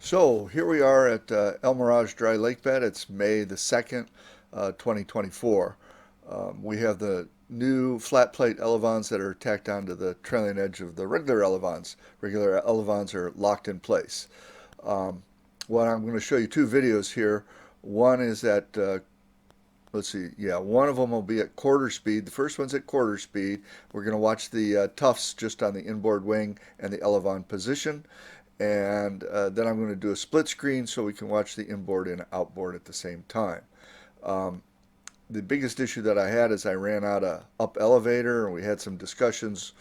So here we are at El Mirage Dry Lake Bed. It's May the 2nd, 2024. We have the new flat plate Elevons that are tacked onto the trailing edge of the regular Elevons. Regular Elevons are locked in place. Um, well, I'm going to show you two videos here. One is at, let's see, yeah, one of them will be at quarter speed. The first one's at quarter speed. We're going to watch the tufts just on the inboard wing and the Elevon position. And then I'm going to do a split screen so we can watch the inboard and outboard at the same time. Um, the biggest issue that I had is I ran out of up elevator, and we had some discussions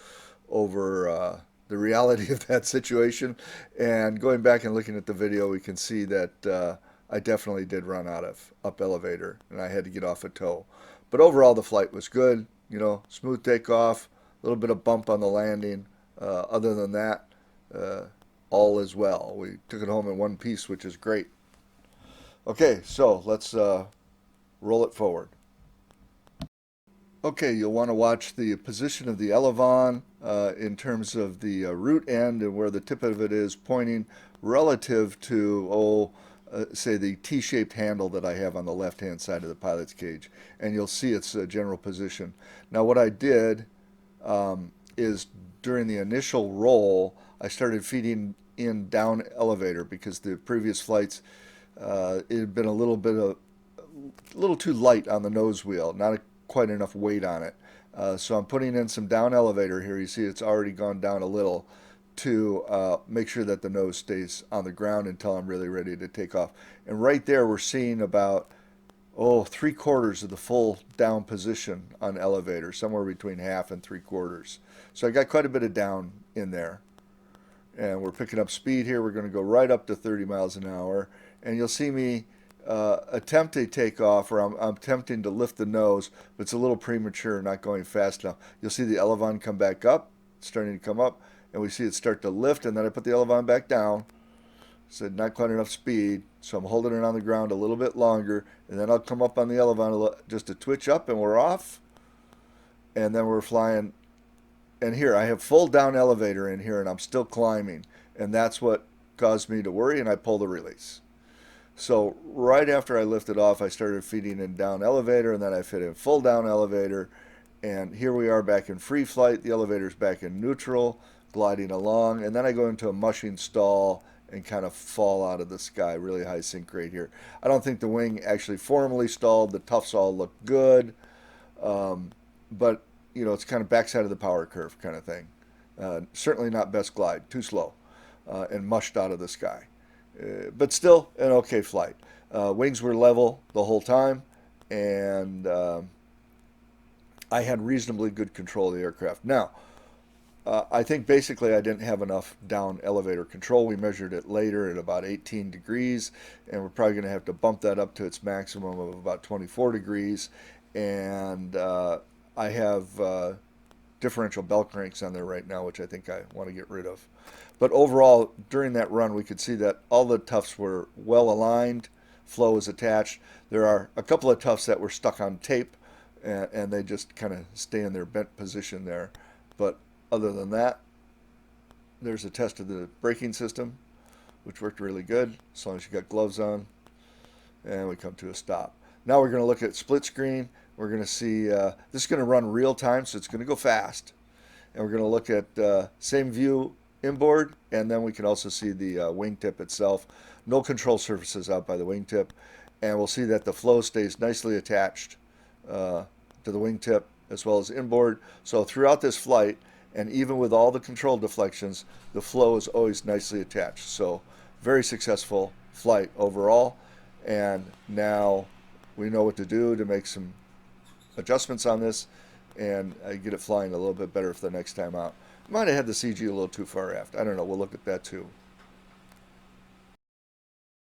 over the reality of that situation. And going back and looking at the video, we can see that I definitely did run out of up elevator, and I had to get off a tow. But overall, the flight was good. You know, smooth takeoff, a little bit of bump on the landing. Other than that, uh, all is well. We took it home in one piece, which is great. Okay, so let's roll it forward. Okay, you'll want to watch the position of the Elevon in terms of the root end and where the tip of it is pointing relative to, say the T-shaped handle that I have on the left-hand side of the pilot's cage. And you'll see its general position. Now what I did is during the initial roll, I started feeding in down elevator because the previous flights it had been a little too light on the nose wheel, not quite enough weight on it. So I'm putting in some down elevator here. You see it's already gone down a little to make sure that the nose stays on the ground until I'm really ready to take off. And right there we're seeing about 3/4 of the full down position on elevator, somewhere between half and 3/4. So I got quite a bit of down in there. And we're picking up speed here. We're going to go right up to 30 miles an hour. And you'll see me attempt a takeoff, or I'm attempting to lift the nose, but it's a little premature, not going fast enough. You'll see the Elevon come back up, starting to come up, and we see it start to lift, and then I put the Elevon back down. Said not quite enough speed, so I'm holding it on the ground a little bit longer, and then I'll come up on the Elevon just to twitch up, and we're off. And then we're flying, and here I have full down elevator in here, and I'm still climbing, and that's what caused me to worry, and I pulled the release. So right after I lifted off, I started feeding in down elevator, and then I fit in full down elevator, and here we are back in free flight. The elevator's back in neutral, gliding along, and then I go into a mushing stall and kind of fall out of the sky. Really high sync rate here. I don't think the wing actually formally stalled. The tufts all look good, but you know, it's kind of backside of the power curve kind of thing. Certainly not best glide, too slow, and mushed out of the sky. But still an okay flight. Wings were level the whole time, and I had reasonably good control of the aircraft. Now, I think basically I didn't have enough down elevator control. We measured it later at about 18 degrees, and we're probably going to have to bump that up to its maximum of about 24 degrees. And I have differential belt cranks on there right now, which I think I want to get rid of. But overall, during that run, we could see that all the tufts were well aligned, flow is attached. There are a couple of tufts that were stuck on tape, and they just kind of stay in their bent position there. But other than that, there's a test of the braking system, which worked really good, as long as you got gloves on. And we come to a stop. Now we're going to look at split screen. We're going to see, this is going to run real time, so it's going to go fast. And we're going to look at same view inboard, and then we can also see the wingtip itself. No control surfaces out by the wingtip. And we'll see that the flow stays nicely attached to the wingtip as well as inboard. So throughout this flight, and even with all the control deflections, the flow is always nicely attached. So very successful flight overall. And now we know what to do to make some adjustments on this and get it flying a little bit better for the next time out. Might have had the CG a little too far aft. I don't know. We'll look at that too.